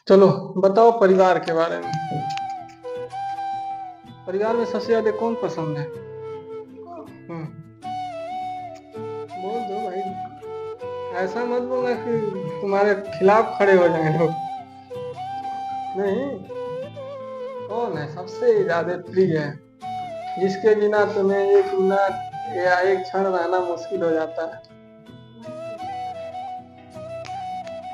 चलो बताओ परिवार के बारे में। परिवार में सबसे ज्यादा कौन पसंद है? हम्म, बोल दो भाई, ऐसा मत बोलना कि तुम्हारे खिलाफ खड़े हो जाएं लोग। नहीं, कौन है सबसे ज्यादा प्रिय है, जिसके बिना तुम्हें एक मिनट या एक क्षण रहना मुश्किल हो जाता है?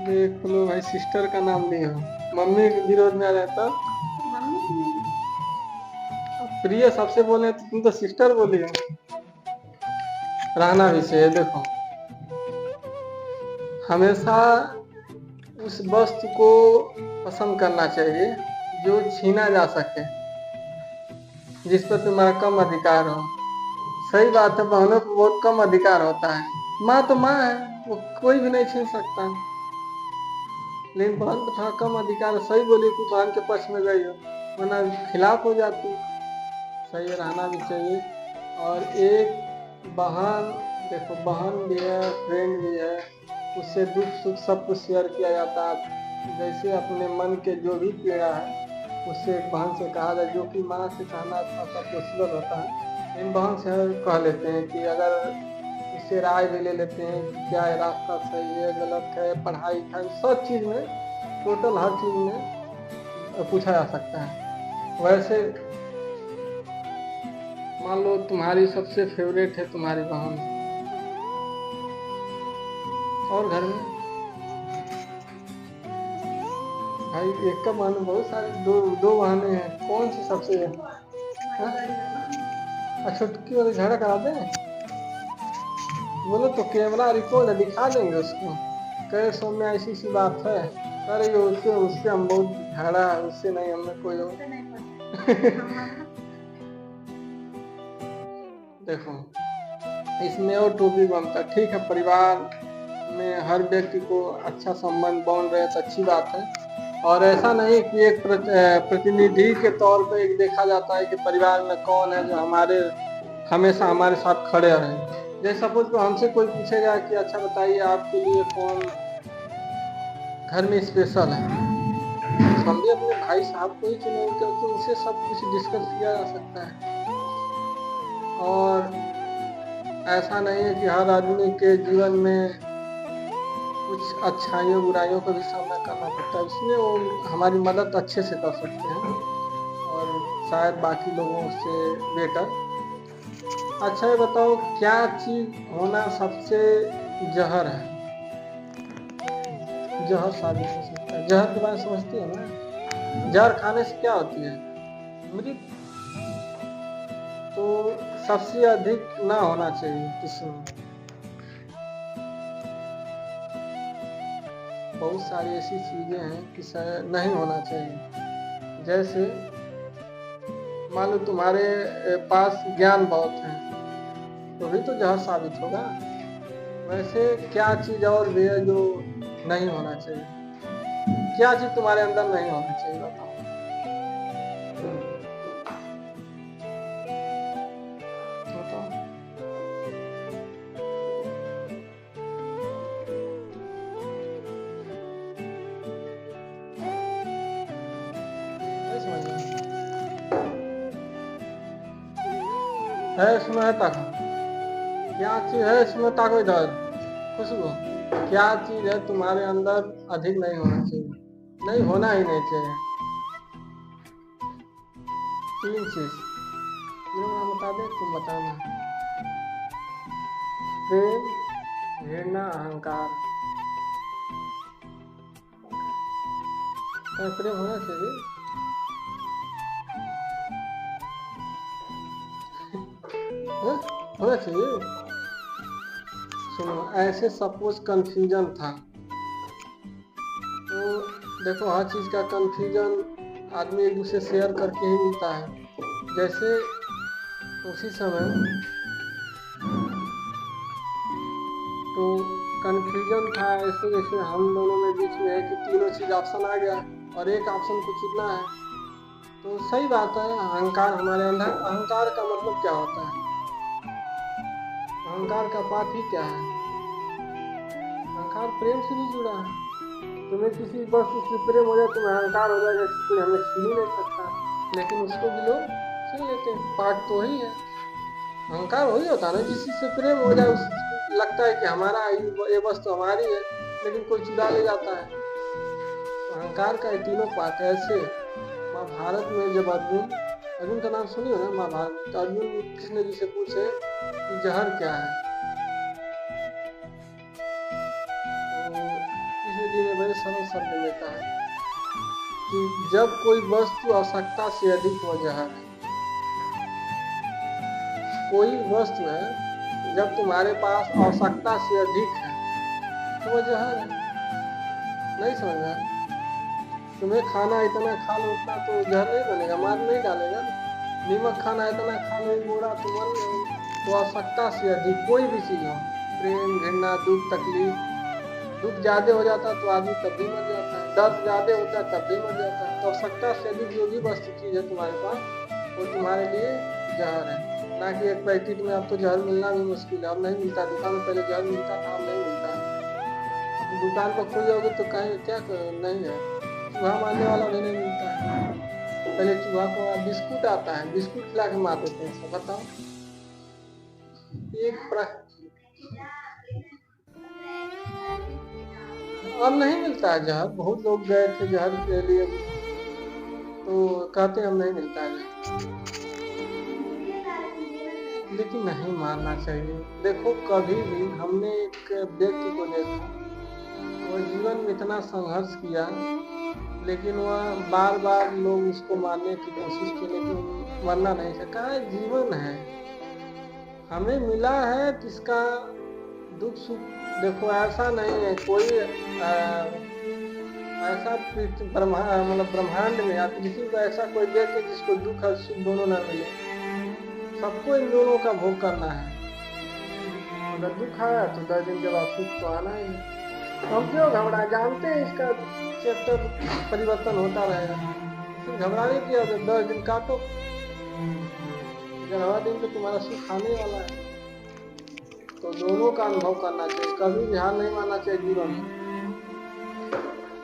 देख लो भाई, सिस्टर का नाम लियो। मम्मी के विरोध में आ जाता। प्रिय सबसे बोले तो तुम तो सिस्टर बोली हो। रहना भी चाहिए। देखो, हमेशा उस वस्तु को पसंद करना चाहिए जो छीना जा सके, जिस पर तुम्हारा कम अधिकार हो। सही बात है, बहनों को बहुत कम अधिकार होता है। माँ तो माँ है, वो कोई भी नहीं छीन सकता, लेकिन बहन को थोड़ा कम अधिकार है। सही बोली कि बहन के पक्ष में गई हो, वरना खिलाफ हो जाती। सही रहना भी चाहिए। और एक बहन, देखो बहन भी है, फ्रेंड भी है, उससे दुख सुख सब कुछ शेयर किया जाता है। जैसे अपने मन के जो भी पीड़ा है, उससे एक बहन से कहा जाए, जो कि माँ से कहना थोड़ा सा पॉसिबल होता है। इन बहन से कह लेते हैं कि अगर इससे राय भी ले लेते हैं कि क्या ये रास्ता सही है गलत है, पढ़ाई लिखाई सब चीज़ में, टोटल हर चीज़ में पूछा जा सकता है। वैसे मान लो तुम्हारी सबसे फेवरेट है तुम्हारी बहन, और घर में भाई एक का बहन, बहुत सारे, दो दो बहनें हैं, कौन सी सबसे है? छुटकी वाली झगड़ा करा दें? बोलो तो कैमरा रिकॉर्ड है, दिखा देंगे उसको। कहे सौम्या ऐसी सी बात है, अरे ये उससे उससे हम बहुत झगड़ा है, उससे नहीं, हमें कोई देखो, इसमें और टॉपिक बनता। ठीक है, परिवार में हर व्यक्ति को अच्छा संबंध बॉन्ड रहे तो अच्छी बात है। और ऐसा नहीं कि एक प्रतिनिधि के तौर पे एक देखा जाता है कि परिवार में कौन है जो हमेशा हमारे साथ खड़े रहे। जैसे सपोज को हमसे कोई पूछेगा कि अच्छा बताइए आपके लिए कौन घर में स्पेशल है, तो हम भी अपने भाई साहब को ही चुनेंगे, क्योंकि उनसे सब कुछ डिस्कस किया जा सकता है। और ऐसा नहीं है कि हर आदमी के जीवन में कुछ अच्छाइयों बुराइयों का भी सामना करना पड़ता है, इसलिए वो हमारी मदद अच्छे से कर सकते हैं, और शायद बाकी लोगों से बेटर। अच्छा ये बताओ, क्या चीज होना सबसे जहर है, जहर साबित हो सकता है? जहर के बारे में समझती है ना? जहर खाने से क्या होती है? मृत्यु। तो सबसे अधिक ना होना चाहिए किस्म, बहुत सारी ऐसी चीजें हैं कि नहीं होना चाहिए। जैसे मान लो तुम्हारे पास ज्ञान बहुत है, तो भी तो जहर साबित होगा। वैसे क्या चीज और भी है जो नहीं होना चाहिए? क्या चीज तुम्हारे अंदर नहीं होना चाहिए, बताओ। बताओ। नहीं समझ है इसमें, है ताको, क्या चीज है इसमें, ताको इधर खुशबू, क्या चीज है तुम्हारे अंदर अधिक नहीं होना चाहिए, नहीं होना ही नहीं चाहिए? तीन चीज, तीनों नाम बता दे, तुम बताना। प्रेम, घृणा, अहंकार। क्या प्रेम होना चाहिए? हाँ? होना चाहिए। सुनो, ऐसे सपोज कंफ्यूजन था, तो देखो हर चीज का कंफ्यूजन आदमी एक दूसरे शेयर करके ही मिलता है। जैसे उसी समय तो कंफ्यूजन था, ऐसे जैसे हम दोनों में बीच में है कि तीनों चीज ऑप्शन आ गया और एक ऑप्शन को चुनना है। तो सही बात है, अहंकार हमारे अंदर। अहंकार का मतलब क्या होता है? अहंकार का पाठ ही क्या है? अहंकार प्रेम से भी जुड़ा है। तुम्हें किसी वस्तु से प्रेम हो जाए, तुम्हें अहंकार हो जाएगा कि कोई हमें छीन ही नहीं सकता, लेकिन उसको भी लोग छीन लेते हैं। पाठ तो वही है, अहंकार वही होता है ना। किसी से प्रेम हो जाए, उसको लगता है कि हमारा ये वस्तु हमारी है, लेकिन कोई चुरा ले जाता है। तो अहंकार का ये तीनों पाठ ऐसे। महाभारत में जब अर्जुन का नाम सुनिए ना, महाभारत, तो अर्जुन कृष्ण जी से पूछे कि जहर क्या है, तो कृष्ण जी ने बड़े सरल शब्द में कहा कि जब कोई वस्तु आवश्यकता से अधिक हो जहर है। कोई वस्तु है, जब तुम्हारे पास आवश्यकता से अधिक है तो वह जहर है। नहीं समझ में? तुम्हें खाना इतना खा लो उतना तो जहर नहीं बनेगा, मार नहीं डालेगा। नीमक खाना इतना खा लो मोड़ा तो मर जाओगे। तो आवश्यकता से अधिक कोई भी चीज हो, प्रेम, घृणा, दुख, तकलीफ, दुख ज्यादा हो जाता है तो आदमी तब भी मर जाता है, दर्द ज्यादा होता है तब भी मर जाता है। तो आवश्यकता से अधिक जो भी वस्तु चीज है तुम्हारे पास, वो तुम्हारे लिए जहर है। ना कि एक पैकेट में अब तो जहर मिलना भी मुश्किल है, अब नहीं मिलता। दुकान में पहले जहर मिलता था, अब नहीं मिलता। दुकान पर खो जाओगे तो कहीं क्या नहीं है, चूहा मारने वाला भी नहीं मिलता है। पहले चूहा को बिस्कुट आता है, बिस्कुट खिला के मार देते हैं सब। बताओ, अब नहीं मिलता है जहर। बहुत लोग गए थे जहर के लिए तो कहते हैं अब नहीं मिलता है, लेकिन नहीं मानना चाहिए। देखो, कभी भी हमने एक व्यक्ति को देखा, वो जीवन में इतना संघर्ष किया, लेकिन वह बार बार लोग उसको मारने की कोशिश की, लेकिन मरना नहीं सका। जीवन है, हमें मिला है, किसका दुख सुख। देखो, ऐसा नहीं है कोई ऐसा ब्रह्मांड में या किसी को ऐसा कोई व्यक्ति जिसको दुख और सुख दोनों न मिले। सबको इन दोनों का भोग करना है। अगर दुख आया तो 10 दिन के बाद सुख तो आना ही है। हम क्यों घबराए? जानते हैं इसका चैप्टर परिवर्तन होता रहेगा, फिर घबराने की जब 10 दिन काटो, 11वां दिन तो तुम्हारा सुख आने वाला है। तो दोनों का अनुभव करना चाहिए, कभी भी हार नहीं मानना चाहिए जीवन में।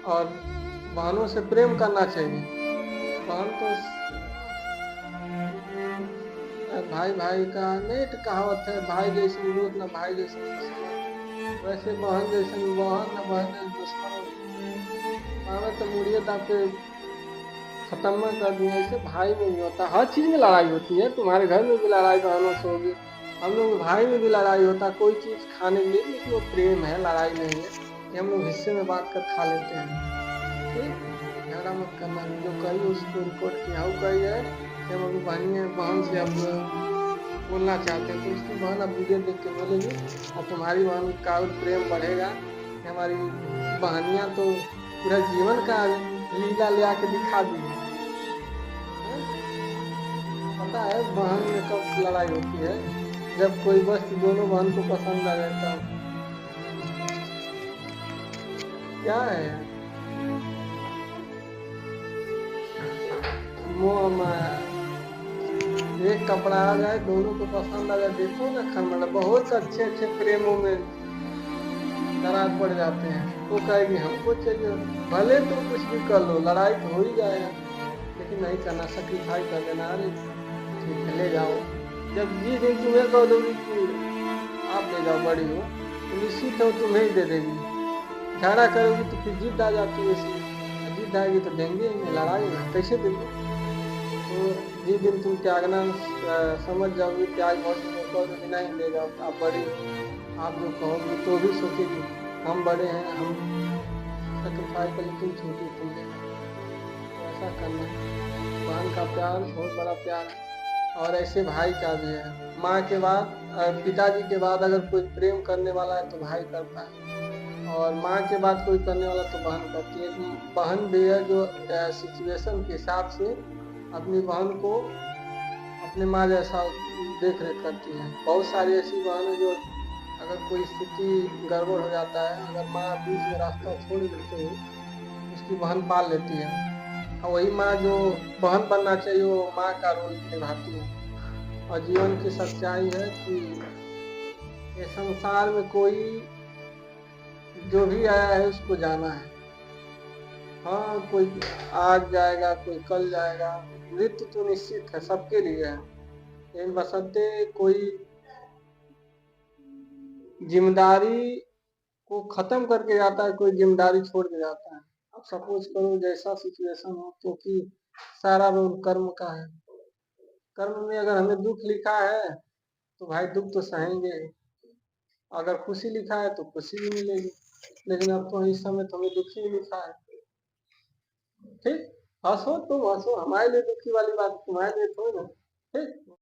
और बहनों से प्रेम करना चाहिए। बहन तो भाई भाई का नेट कहावत है, भाई जैसी रोज न भाई जैसी दुश्मन, वैसे बहन जैसी बहन न बहन जैसी दुश्मन। हमें तो मुड़िए दापे खत्म कर दिया। ऐसे भाई में भी होता, हर चीज में लड़ाई होती है। तुम्हारे घर में भी लड़ाई बहनों से होगी, हम लोग भाई में भी लड़ाई होता। कोई चीज खाने के लिए, लेकिन वो प्रेम है, लड़ाई नहीं है कि हम लोग हिस्से में बांट कर खा लेते हैं। ठीक, झगड़ा मत करना। जो कही उसको रिकॉर्ड किया हो, कही है कि हम अभी बहन से अब बोलना चाहते हैं, तो उसकी बहन अब वीडियो देख के बोलेगी और तुम्हारी बहन का और प्रेम बढ़ेगा कि हमारी बहनियाँ तो पूरा जीवन का लीला ले आके दिखा दी है। पता है बहन में कब लड़ाई होती है? जब कोई वस्तु दोनों बहन को पसंद आ जाता है। क्या है एक कपड़ा आ जाए, दोनों को पसंद आ जाए, देखो ना खंड बहुत अच्छे अच्छे प्रेमों में दरार पड़ जाते हैं। वो कहेगी हमको चाहिए, भले तो कुछ भी कर लो, लड़ाई तो हो ही जाएगा, लेकिन नहीं करना, सेक्रीफाइस कर देना। अरे ठीक है ले जाओ। जब जिस दिन तुम्हें कह दोगी कि आप ले जाओ, बड़ी हो तो निश्चित हो तुम्हें ही दे देगी। झगड़ा करोगी तो फिर जिद आ जाती है, जिद आएगी तो देंगे ही, लड़ाई कैसे देंगे? तो जिस दिन तुम त्यागना समझ जाओगी, त्याग बहुत नहीं ले जाओ, आप बड़ी, आप जो कहोगे तो भी सोचेगी हम बड़े हैं, हम सेक्रीफाइस करें, तुम छोटी, तुम लेना। तो ऐसा करना। बहन का प्यार बहुत बड़ा प्यार है, और ऐसे भाई का भी है। माँ के बाद, पिताजी के बाद अगर कोई प्रेम करने वाला है तो भाई करता है, और माँ के बाद कोई करने वाला तो बहन करती है। बहन भी है जो सिचुएशन के हिसाब से अपनी बहन को अपने माँ जैसा देख रेख करती है। बहुत सारी ऐसी बहन है जो अगर कोई स्थिति गड़बड़ हो जाता है, अगर माँ बीच में रास्ता छोड़ देते हैं, उसकी बहन पाल लेती है। और वही माँ जो बहन बनना चाहिए वो माँ का रोल निभाती है। और जीवन की सच्चाई है कि ये संसार में कोई जो भी आया है उसको जाना है, हाँ, कोई आज जाएगा, कोई कल जाएगा। मृत्यु तो निश्चित है, सबके लिए है। लेकिन बशर्ते कोई जिम्मेदारी को खत्म करके जाता है, कोई जिम्मेदारी छोड़ के जाता है। अब सपोज करो जैसा सिचुएशन हो, क्योंकि सारा रोल कर्म का है। कर्म में अगर हमें दुख लिखा है तो भाई दुख तो सहेंगे। अगर खुशी लिखा है तो खुशी भी मिलेगी। लेकिन अब तो इस समय तो हमें दुखी ही लिखा है। ठीक, हंसो तुम हंसो, हमारे लिए दुखी वाली बात तुम्हारे लिए थोड़ी ना। ठीक।